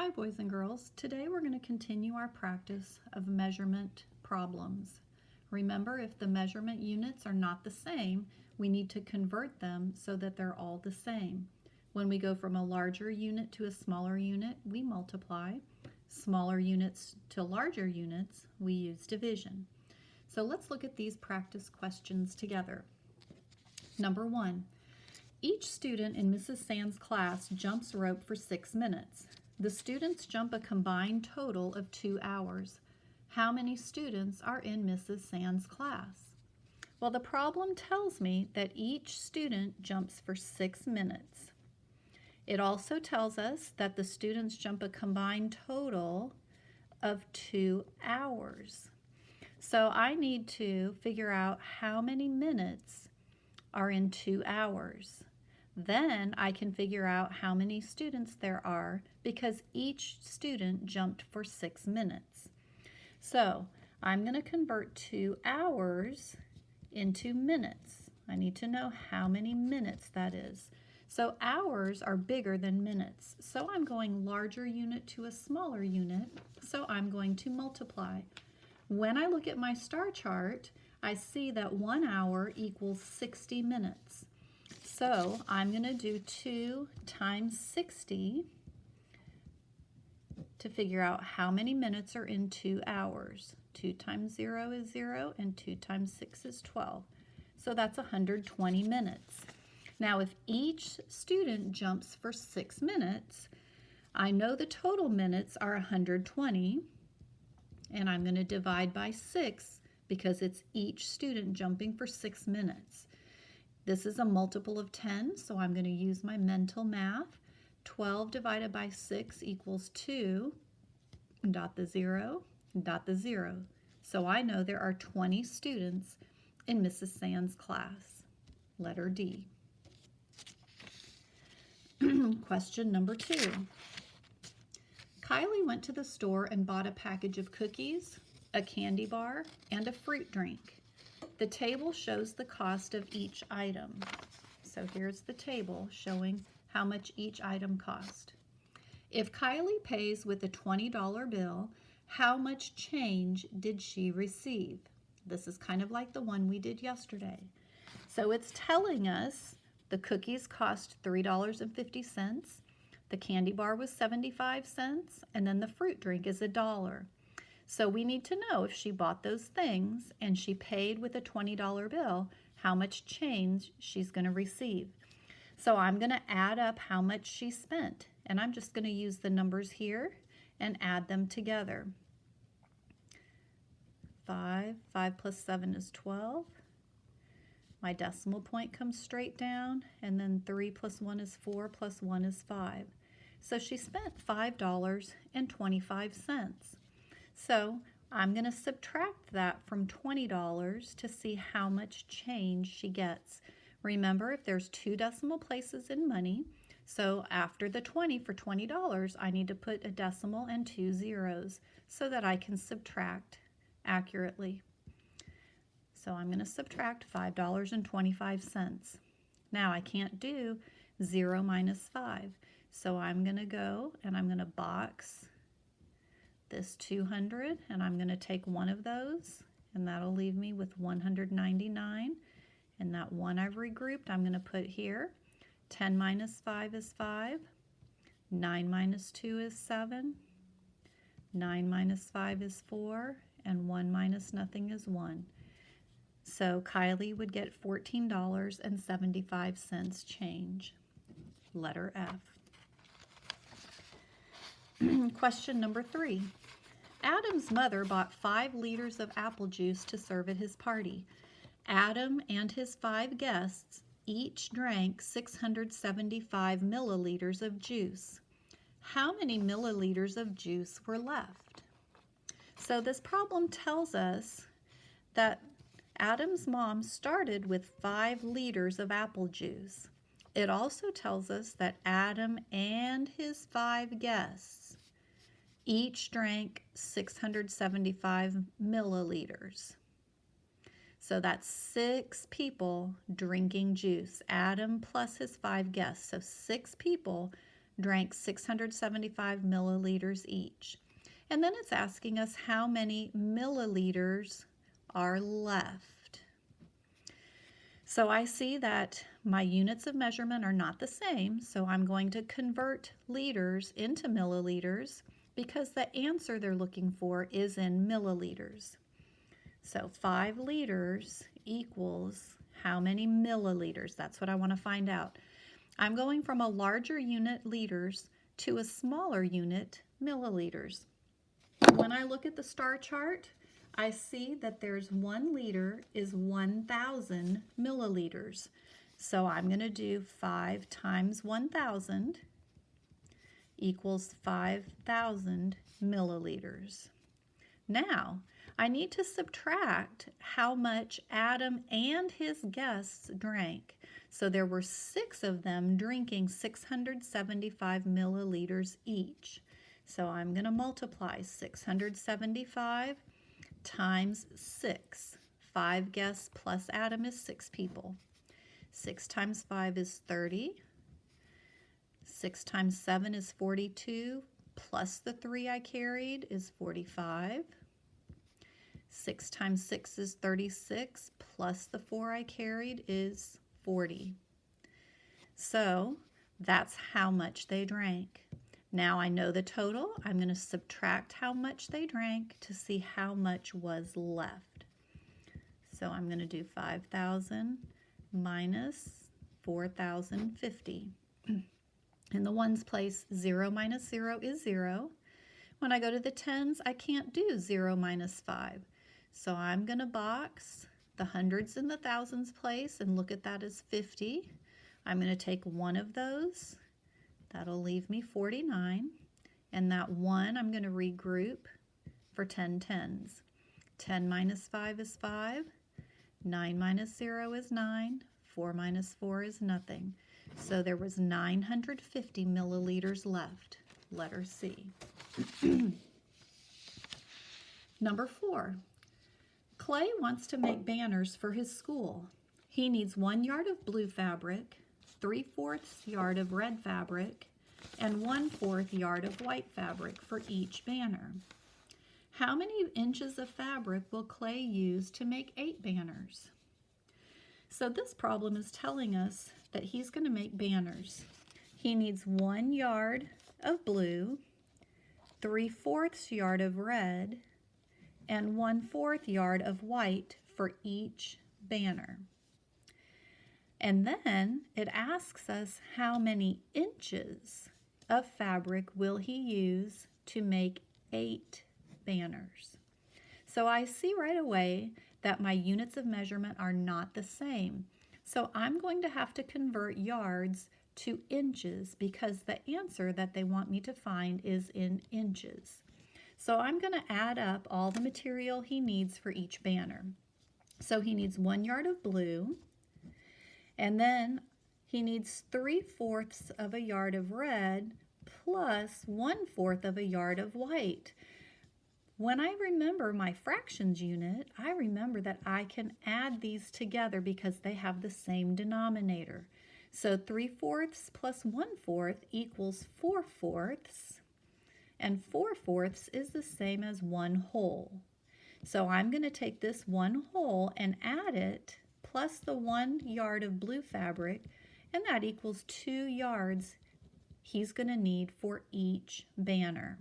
Hi boys and girls, today we're going to continue our practice of measurement problems. Remember, if the measurement units are not the same, we need to convert them so that they're all the same. When we go from a larger unit to a smaller unit, we multiply. Smaller units to larger units, we use division. So let's look at these practice questions together. Number 1, each student in Mrs. Sand's class jumps rope for 6 minutes. The students jump a combined total of 2 hours. How many students are in Mrs. Sand's class? Well, the problem tells me that each student jumps for 6 minutes. It also tells us that the students jump a combined total of 2 hours. So I need to figure out how many minutes are in 2 hours. Then I can figure out how many students there are because each student jumped for 6 minutes. So I'm going to convert 2 hours into minutes. I need to know how many minutes that is. So hours are bigger than minutes. So I'm going larger unit to a smaller unit. So I'm going to multiply. When I look at my star chart, I see that 1 hour equals 60 minutes. So I'm going to do 2 times 60 to figure out how many minutes are in 2 hours. 2 times 0 is 0 and 2 times 6 is 12. So that's 120 minutes. Now if each student jumps for 6 minutes, I know the total minutes are 120, and I'm going to divide by 6 because it's each student jumping for 6 minutes. This is a multiple of 10, so I'm going to use my mental math. 12 divided by 6 equals 2, dot the 0, dot the 0. So I know there are 20 students in Mrs. Sand's class. Letter D. Question number 2. Kylie went to the store and bought a package of cookies, a candy bar, and a fruit drink. The table shows the cost of each item. So here's the table showing how much each item cost. If Kylie pays with a $20 bill, how much change did she receive? This is kind of like the one we did yesterday. So it's telling us the cookies cost $3.50, the candy bar was 75 cents, and then the fruit drink is $1. So we need to know if she bought those things and she paid with a $20 bill, how much change she's going to receive. So I'm going to add up how much she spent, and I'm just going to use the numbers here and add them together. 5 plus 7 is 12. My decimal point comes straight down, and then 3 plus 1 is 4 plus 1 is 5. So she spent $5.25. So I'm going to subtract that from $20 to see how much change she gets. Remember, if there's 2 decimal places in money, so after the 20 for $20, I need to put a decimal and 2 zeros so that I can subtract accurately. So I'm going to subtract $5.25. Now I can't do 0 minus 5, so I'm going to go and I'm going to box this 200, and I'm going to take one of those, and that'll leave me with 199, and that one I've regrouped I'm going to put here. 10 minus 5 is 5, 9 minus 2 is 7, 9 minus 5 is 4, and 1 minus nothing is 1. So Kylie would get $14.75 change. Letter F. Question number 3. Adam's mother bought 5 liters of apple juice to serve at his party. Adam and his 5 guests each drank 675 milliliters of juice. How many milliliters of juice were left? So this problem tells us that Adam's mom started with 5 liters of apple juice. It also tells us that Adam and his 5 guests each drank 675 milliliters. So that's 6 people drinking juice, Adam plus his 5 guests. So 6 people drank 675 milliliters each. And then it's asking us how many milliliters are left. So I see that my units of measurement are not the same, so I'm going to convert liters into milliliters because the answer they're looking for is in milliliters. So 5 liters equals how many milliliters? That's what I want to find out. I'm going from a larger unit, liters, to a smaller unit, milliliters. When I look at the star chart, I see that there's 1 liter is 1,000 milliliters. So I'm going to do 5 times 1,000 equals 5,000 milliliters. Now, I need to subtract how much Adam and his guests drank. So there were 6 of them drinking 675 milliliters each. So I'm going to multiply 675 times 6. 5 guests plus Adam is 6 people. 6 times 5 is 30. 6 times 7 is 42, plus the 3 I carried is 45. 6 times 6 is 36, plus the 4 I carried is 40. So that's how much they drank. Now I know the total. I'm going to subtract how much they drank to see how much was left. So I'm going to do 5,000 minus 4,050. In the ones place, 0 minus 0 is 0. When I go to the tens, I can't do 0 minus 5. So I'm going to box the hundreds and the thousands place and look at that as 50. I'm going to take one of those. That'll leave me 49. And that 1 I'm going to regroup for 10 tens. 10 minus 5 is 5. 9 minus 0 is 9. 4 minus 4 is nothing. So there was 950 milliliters left. Letter C. Number 4. Clay wants to make banners for his school. He needs 1 yard of blue fabric, 3/4 yard of red fabric, and 1/4 yard of white fabric for each banner. How many inches of fabric will Clay use to make 8 banners? So this problem is telling us that he's going to make banners. He needs 1 yard of blue, 3/4 yard of red, and 1/4 yard of white for each banner. And then it asks us how many inches of fabric will he use to make 8 banners. So I see right away that my units of measurement are not the same. So I'm going to have to convert yards to inches because the answer that they want me to find is in inches. So I'm going to add up all the material he needs for each banner. So he needs 1 yard of blue, and then he needs 3/4 of a yard of red plus 1/4 of a yard of white. When I remember my fractions unit, I remember that I can add these together because they have the same denominator. So 3/4 plus 1/4 equals 4/4, and 4/4 is the same as 1 whole. So I'm going to take this 1 whole and add it plus the 1 yard of blue fabric, and that equals 2 yards he's going to need for each banner.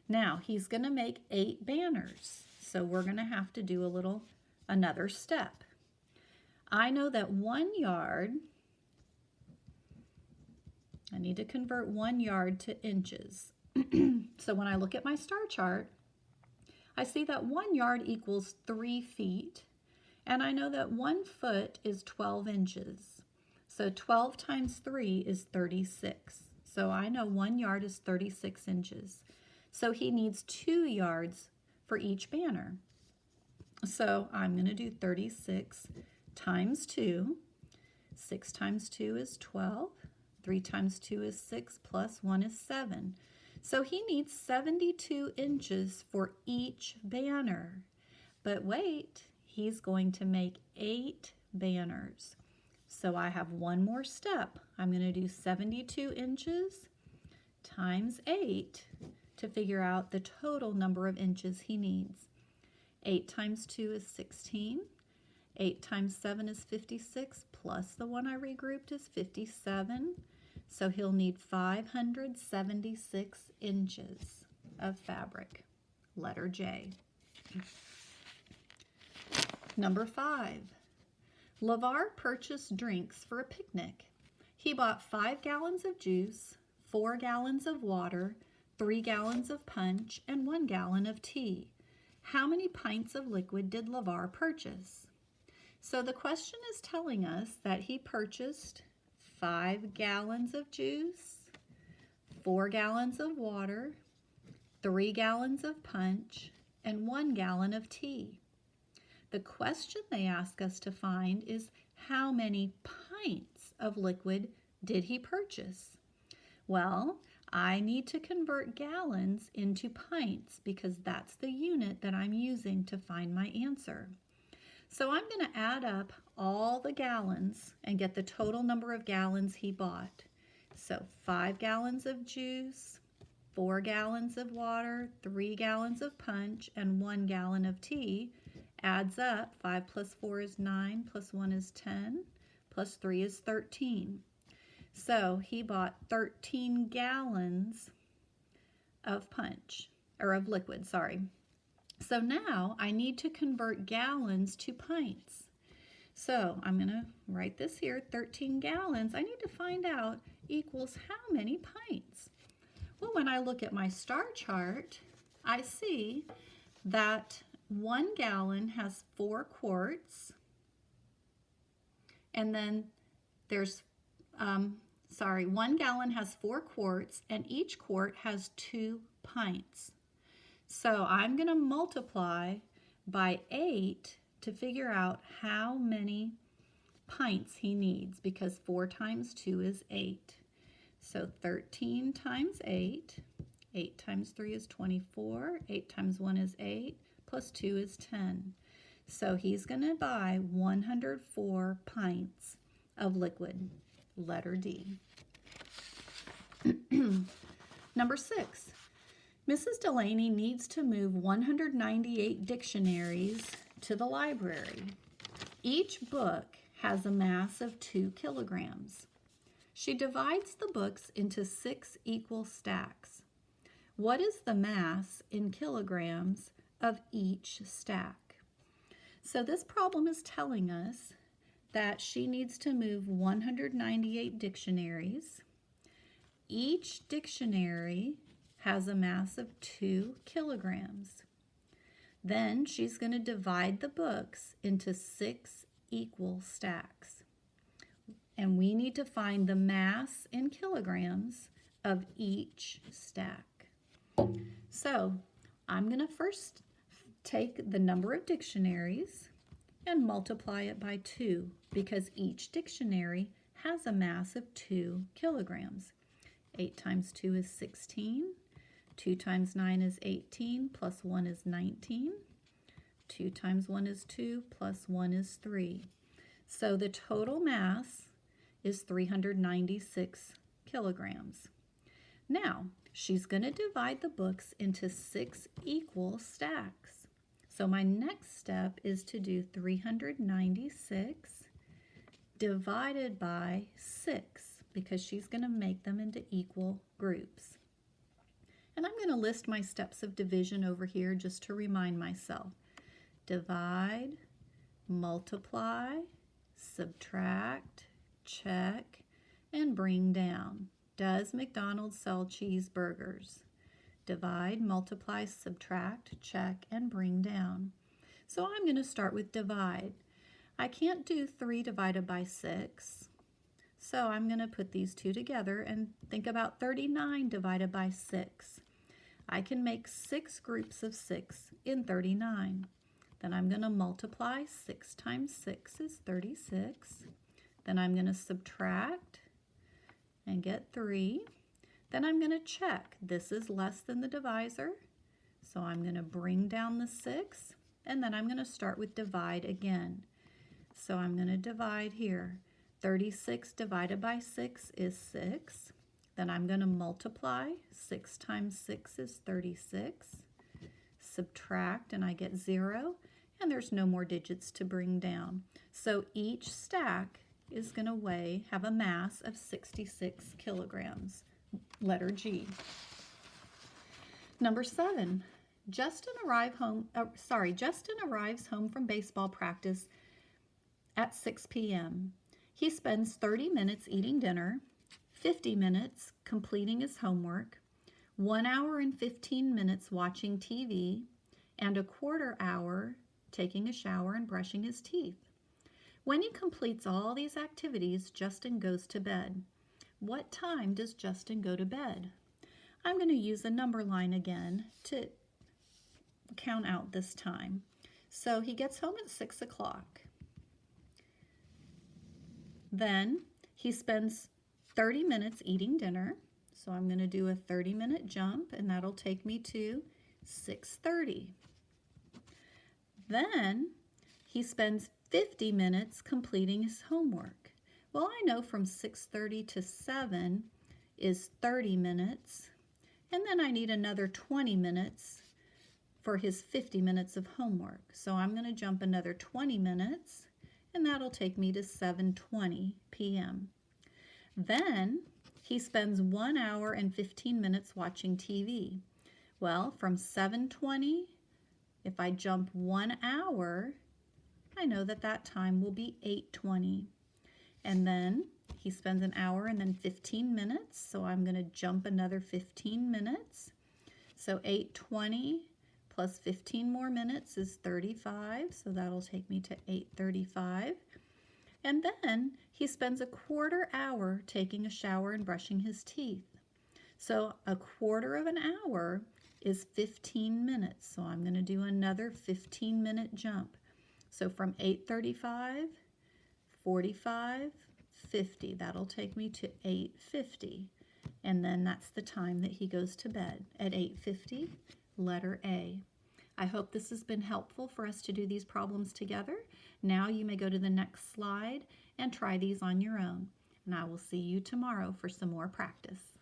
Now he's going to make 8 banners, so we're going to have to do another step. I know that 1 yard, I need to convert 1 yard to inches. So when I look at my star chart, I see that 1 yard equals 3 feet, and I know that 1 foot is 12 inches. So 12 times 3 is 36. So I know 1 yard is 36 inches. So he needs 2 yards for each banner. So I'm going to do 36 times 2. 6 times 2 is 12. 3 times 2 is 6, plus 1 is 7. So he needs 72 inches for each banner. But wait, he's going to make 8 banners. So I have one more step. I'm going to do 72 inches times 8 to figure out the total number of inches he needs. 8 times 2 is 16. 8 times 7 is 56, plus the one I regrouped is 57. So he'll need 576 inches of fabric. Letter J. Number 5. LeVar purchased drinks for a picnic. He bought 5 gallons of juice, 4 gallons of water, 3 gallons of punch, and 1 gallon of tea. How many pints of liquid did LeVar purchase? So the question is telling us that he purchased 5 gallons of juice, 4 gallons of water, 3 gallons of punch, and 1 gallon of tea. The question they ask us to find is how many pints of liquid did he purchase? Well, I need to convert gallons into pints because that's the unit that I'm using to find my answer. So I'm going to add up all the gallons and get the total number of gallons he bought. So 5 gallons of juice, 4 gallons of water, 3 gallons of punch, and 1 gallon of tea adds up. 5 plus 4 is 9, plus 1 is 10, plus 3 is 13. So he bought 13 gallons of punch, or of liquid, sorry. So now I need to convert gallons to pints. So I'm going to write this here, 13 gallons. I need to find out equals how many pints. Well, when I look at my star chart, I see that 1 gallon has 4 quarts, and then there's, 1 gallon has 4 quarts, and each quart has 2 pints. So I'm going to multiply by 8 to figure out how many pints he needs, because 4 times 2 is 8. So 13 times 8, 8 times 3 is 24, 8 times 1 is 8, plus 2 is 10. So he's going to buy 104 pints of liquid. Letter D. Number 6. Mrs. Delaney needs to move 198 dictionaries to the library. Each book has a mass of 2 kilograms. She divides the books into 6 equal stacks. What is the mass in kilograms of each stack? So this problem is telling us that she needs to move 198 dictionaries. Each dictionary has a mass of 2 kilograms. Then she's going to divide the books into 6 equal stacks. And we need to find the mass in kilograms of each stack. So I'm going to first take the number of dictionaries and multiply it by 2 because each dictionary has a mass of 2 kilograms. 8 times 2 is 16. 2 times 9 is 18, plus 1 is 19. 2 times 1 is 2, plus 1 is 3. So the total mass is 396 kilograms. Now, she's going to divide the books into 6 equal stacks. So my next step is to do 396 divided by 6 because she's going to make them into equal groups. And I'm going to list my steps of division over here just to remind myself. Divide, multiply, subtract, check, and bring down. Does McDonald's sell cheeseburgers? Divide, multiply, subtract, check, and bring down. So I'm going to start with divide. I can't do 3 divided by 6. So I'm going to put these two together and think about 39 divided by 6. I can make 6 groups of 6 in 39. Then I'm going to multiply. 6 times 6 is 36. Then I'm going to subtract and get 3. Then I'm going to check. This is less than the divisor. So I'm going to bring down the 6. And then I'm going to start with divide again. So I'm going to divide here. 36 divided by 6 is 6. Then I'm going to multiply. 6 times 6 is 36. Subtract, and I get 0. And there's no more digits to bring down. So each stack is going to have a mass of 66 kilograms. Letter G. Number 7. Justin arrives home from baseball practice at 6 p.m. He spends 30 minutes eating dinner, 50 minutes completing his homework, 1 hour and 15 minutes watching TV, and a quarter hour taking a shower and brushing his teeth. When he completes all these activities, Justin goes to bed. What time does Justin go to bed? I'm going to use a number line again to count out this time. So he gets home at 6 o'clock. Then he spends 30 minutes eating dinner. So I'm going to do a 30-minute jump, and that'll take me to 6:30. Then he spends 50 minutes completing his homework. Well, I know from 6:30 to 7 is 30 minutes, and then I need another 20 minutes for his 50 minutes of homework. So I'm going to jump another 20 minutes, and that'll take me to 7:20 p.m. Then he spends 1 hour and 15 minutes watching TV. Well, from 7:20, if I jump 1 hour, I know that that time will be 8:20. And then he spends an hour and then 15 minutes, so I'm going to jump another 15 minutes. So 8:20 plus 15 more minutes is 35, so that'll take me to 8:35. And then he spends a quarter hour taking a shower and brushing his teeth. So a quarter of an hour is 15 minutes, so I'm going to do another 15-minute jump. So from 8:35, 45, 50, that'll take me to 8:50. And then that's the time that he goes to bed, at 8:50, letter A. I hope this has been helpful for us to do these problems together. Now you may go to the next slide and try these on your own. And I will see you tomorrow for some more practice.